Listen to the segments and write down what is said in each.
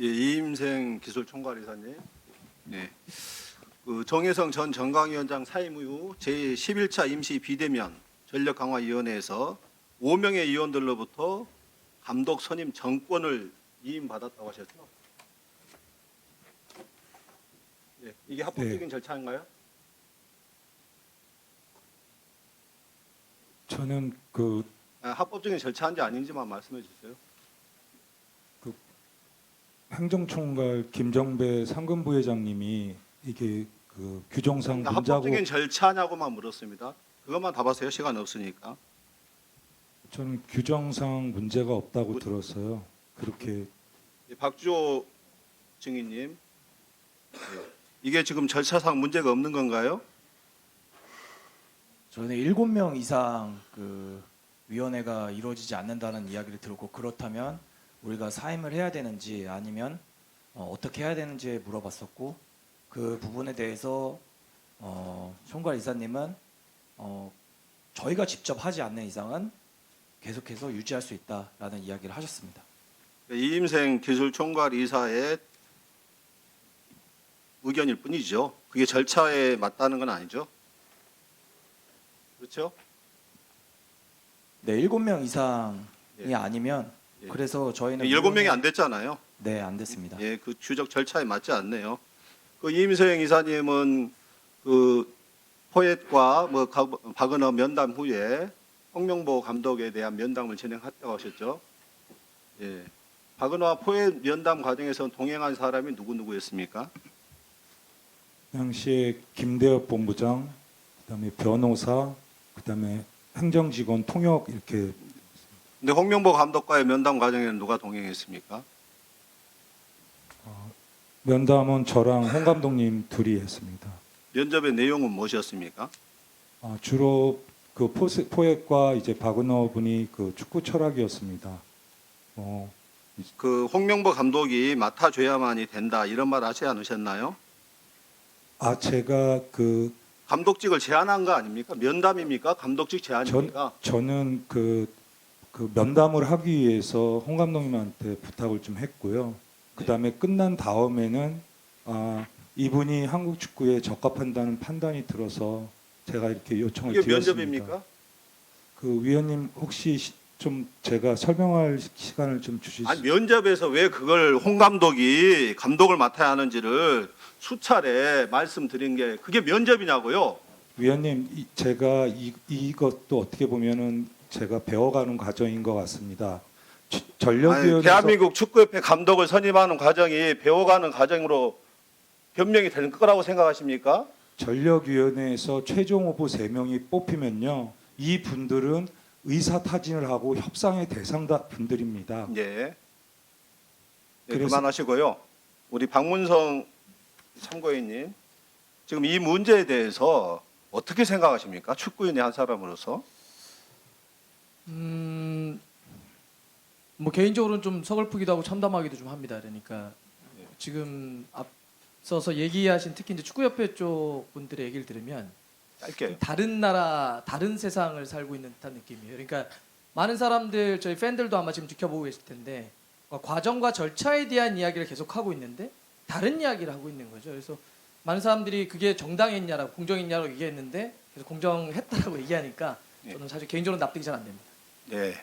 예, 이임생 기술총괄이사님. 네. 그 정혜성 전 정강위원장 사임 이후 제11차 임시 비대면 전력강화위원회에서 5명의 위원들로부터 감독 선임 정권을 위임받았다고 하셨죠? 네, 이게 합법적인 절차인가요? 저는 합법적인 절차인지 아닌지만 말씀해 주세요. 행정총괄 김정배 상근부회장님이 이게 규정상 문자고 합법적인 절차냐고만 물었습니다. 그것만 답하세요. 시간 없으니까. 저는 규정상 문제가 없다고 들었어요. 그렇게 예, 박주호 증인님, 예, 이게 지금 절차상 문제가 없는 건가요? 저는 7명 이상 위원회가 이루어지지 않는다는 이야기를 들었고, 그렇다면 우리가 사임을 해야 되는지 아니면 어떻게 해야 되는지 물어봤었고, 그 부분에 대해서 총괄 이사님은 저희가 직접 하지 않는 이상은 계속해서 유지할 수 있다라는 이야기를 하셨습니다. 이임생 기술총괄 이사의 의견일 뿐이죠. 그게 절차에 맞다는 건 아니죠. 그렇죠? 네, 7명 이상이 예. 아니면 예. 그래서 저희는 7명이 안 됐잖아요. 네, 안 됐습니다. 예, 그 규정 절차에 맞지 않네요. 그 이임생 이사님은 그 포엣과 박은호 면담 후에 홍명보 감독에 대한 면담을 진행했다고 하셨죠. 예. 박은호와 포엣 면담 과정에서 동행한 사람이 누구였습니까? 당시에 김대엽 본부장, 그다음에 변호사, 그다음에 행정직원, 통역 이렇게. 근데 홍명보 감독과의 면담 과정에는 누가 동행했습니까? 면담은 저랑 홍 감독님 둘이 했습니다. 면접의 내용은 무엇이었습니까? 주로 포획과 이제 박은호 분이 축구 철학이었습니다. 그 홍명보 감독이 맡아줘야만이 된다 이런 말 하지 않으셨나요? 제가 감독직을 제안한 거 아닙니까? 면담입니까? 감독직 제안입니까? 저는 면담을 하기 위해서 홍 감독님한테 부탁을 좀 했고요. 그다음에 끝난 다음에는 이분이 한국 축구에 적합한다는 판단이 들어서 제가 이렇게 요청을 이게 드렸습니다. 면접입니까? 위원님 혹시 좀 제가 설명할 시간을 좀 주실 수 아니 면접에서 왜 그걸 홍 감독이 감독을 맡아야 하는지를 수차례 말씀드린 게 그게 면접이냐고요? 위원님, 제가 이것도 어떻게 보면은 제가 배워가는 과정인 것 같습니다. 전력위원회에서 대한민국 축구협회 감독을 선임하는 과정이 배워가는 과정으로 변명이 되는 거라고 생각하십니까? 전력위원회에서 최종 후보 3명이 뽑히면요, 이 분들은 의사 타진을 하고 협상의 대상 분들입니다. 예. 네, 그래서- 그만하시고요. 우리 박문성 참고인님, 지금 이 문제에 대해서 어떻게 생각하십니까? 축구인의 한 사람으로서. 뭐 개인적으로는 좀 서글프기도 하고 참담하기도 좀 합니다. 그러니까 지금 앞서서 얘기하신 특히 이제 축구협회 쪽 분들의 얘기를 들으면 짧게. 다른 나라, 다른 세상을 살고 있는 듯한 느낌이에요. 그러니까 많은 사람들, 저희 팬들도 아마 지금 지켜보고 계실 텐데 과정과 절차에 대한 이야기를 계속 하고 있는데 다른 이야기를 하고 있는 거죠. 그래서 많은 사람들이 그게 정당했냐라고, 공정했냐라고 얘기했는데 계속 공정했다라고 얘기하니까 저는 사실 개인적으로 납득이 잘 안 됩니다. 네.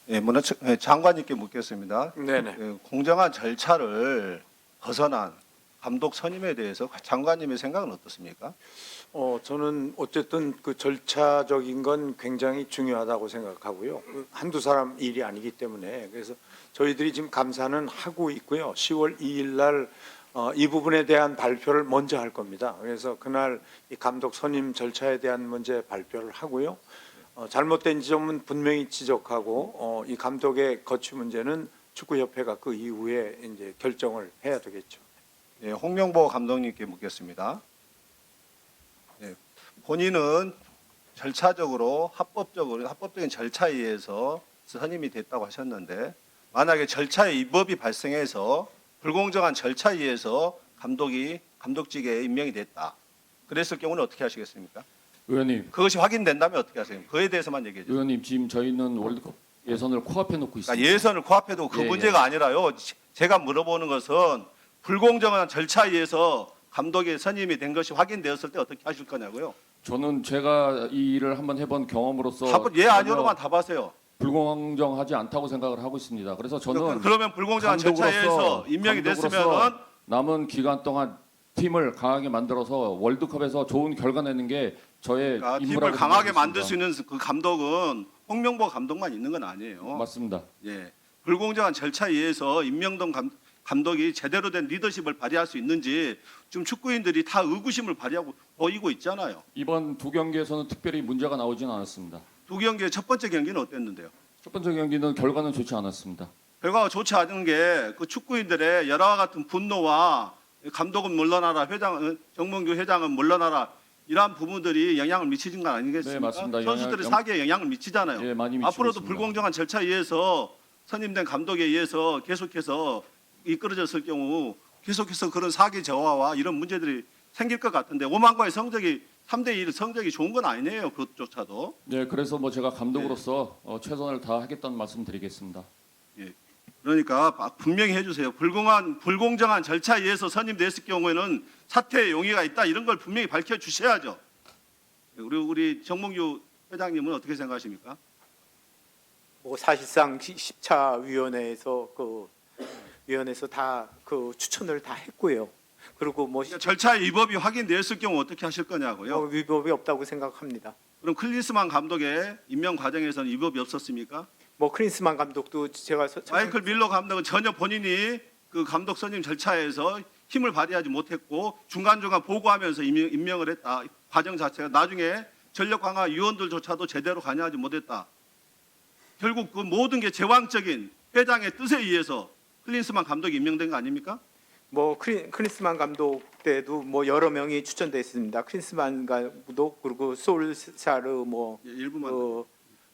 예, 장관님께 묻겠습니다. 네네. 공정한 절차를 벗어난 감독 선임에 대해서 장관님의 생각은 어떻습니까? 저는 어쨌든 그 절차적인 건 굉장히 중요하다고 생각하고요. 한두 사람 일이 아니기 때문에 그래서 저희들이 지금 감사는 하고 있고요. 10월 2일 날 이 부분에 대한 발표를 먼저 할 겁니다. 그래서 그날 이 감독 선임 절차에 대한 문제 발표를 하고요. 잘못된 지점은 분명히 지적하고 이 감독의 거취 문제는 축구협회가 그 이후에 이제 결정을 해야 되겠죠. 예, 홍명보 감독님께 묻겠습니다. 예, 본인은 절차적으로 합법적인 절차에 의해서 선임이 됐다고 하셨는데 만약에 절차에 위법이 발생해서 불공정한 절차에 의해서 감독직에 임명이 됐다. 그랬을 경우는 어떻게 하시겠습니까? 의원님, 그것이 확인된다면 어떻게 하세요? 그에 대해서만 얘기해 주세요. 의원님 지금 저희는 월드컵 예선을 코앞에 놓고 있습니다. 그러니까 예선을 코앞에 두고 그 예, 문제가 아니라요. 제가 물어보는 것은 불공정한 절차에 의해서 감독이 선임이 된 것이 확인되었을 때 어떻게 하실 거냐고요. 저는 제가 이 일을 한번 해본 경험으로서 예 전혀 아니요로만 답하세요. 불공정하지 않다고 생각을 하고 있습니다. 그래서 저는 그러면 불공정한 절차에 의해서 임명이 됐으면은 남은 기간 동안 팀을 강하게 만들어서 월드컵에서 좋은 결과 내는 게 저의 그러니까 팀을 임무라고 강하게 생각하고 만들 수 있습니다. 있는 그 감독은 홍명보 감독만 있는 건 아니에요. 맞습니다. 예, 불공정한 절차에 의해서 임명된 감독이 제대로 된 리더십을 발휘할 수 있는지 지금 축구인들이 다 의구심을 발휘하고 보이고 있잖아요. 이번 두 경기에서는 특별히 문제가 나오지는 않았습니다. 두 경기의 첫 번째 경기는 어땠는데요? 첫 번째 경기는 결과는 좋지 않았습니다. 결과가 좋지 않은 게 그 축구인들의 여러와 같은 분노와 감독은 물러나라, 정몽규 회장은 물러나라 이러한 부분들이 영향을 미치는 건 아니겠습니까? 네, 맞습니다. 선수들의 사기에 영향을 미치잖아요. 예, 많이 미치고 앞으로도 있습니다. 불공정한 절차에 의해서 선임된 감독에 의해서 계속해서 이끌어졌을 경우 계속해서 그런 사기 저하와 이런 문제들이 생길 것 같은데 오만과의 성적이 3대1 성적이 좋은 건 아니네요. 그것조차도. 네, 그래서 뭐 제가 감독으로서 최선을 다하겠다는 말씀드리겠습니다. 그러니까 분명히 해주세요. 불공정한 절차에 의해서 선임됐을 경우에는 사퇴의 용의가 있다 이런 걸 분명히 밝혀주셔야죠. 우리 정몽규 회장님은 어떻게 생각하십니까? 뭐 사실상 10차 위원회에서 다 그 추천을 다 했고요. 그리고 뭐 그러니까 절차의 위법이 확인됐을 경우 어떻게 하실 거냐고요. 위법이 없다고 생각합니다. 그럼 클린스만 감독의 임명 과정에서는 위법이 없었습니까? 뭐 크린스만 감독도 제가 마이클 밀러 감독은 전혀 본인이 그 감독 선임 절차에서 힘을 발휘하지 못했고 중간중간 보고하면서 임명을 했다. 과정 자체가 나중에 전력 강화 위원들조차도 제대로 관여하지 못했다. 결국 그 모든 게 제왕적인 회장의 뜻에 의해서 클린스만 감독이 임명된 거 아닙니까? 뭐 크린스만 감독 때도 뭐 여러 명이 추천됐습니다. 크린스만 감독 그리고 솔사르 뭐 예, 일부만.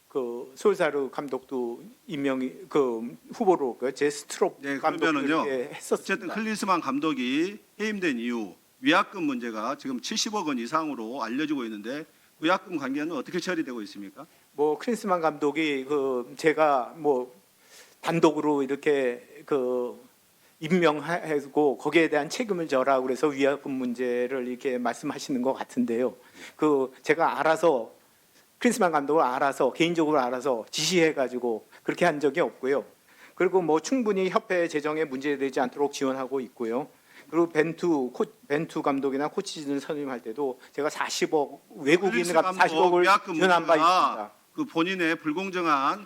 그 솔사르 감독도 임명이 그 후보로 제스트롭 네, 감독도 그러면은요. 이렇게 어쨌든 했었습니다. 클린스만 감독이 해임된 이후 위약금 문제가 지금 70억 원 이상으로 알려지고 있는데 위약금 관계는 어떻게 처리되고 있습니까? 뭐 크린스만 감독이 제가 뭐 단독으로 이렇게 임명하고 거기에 대한 책임을 져라 그래서 위약금 문제를 이렇게 말씀하시는 것 같은데요. 제가 알아서 크린스만 감독을 알아서 개인적으로 알아서 지시해가지고 그렇게 한 적이 없고요. 그리고 뭐 충분히 협회 재정에 문제되지 않도록 지원하고 있고요. 그리고 벤투 감독이나 코치진을 선임할 때도 제가 40억 외국인 같은 40억을 위약금 지원한 바 문제가 있습니다. 그 본인의 불공정한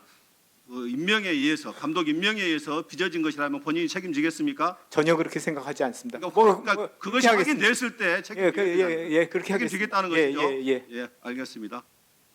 그 임명에 의해서 감독 임명에 의해서 빚어진 것이라면 본인이 책임지겠습니까? 전혀 그렇게 생각하지 않습니다. 그러니까 그것이 그렇게 하겠습니다. 확인됐을 때 책임지겠다는 그렇게 하겠습니다. 책임지겠다는 것이죠. 예. 예, 알겠습니다.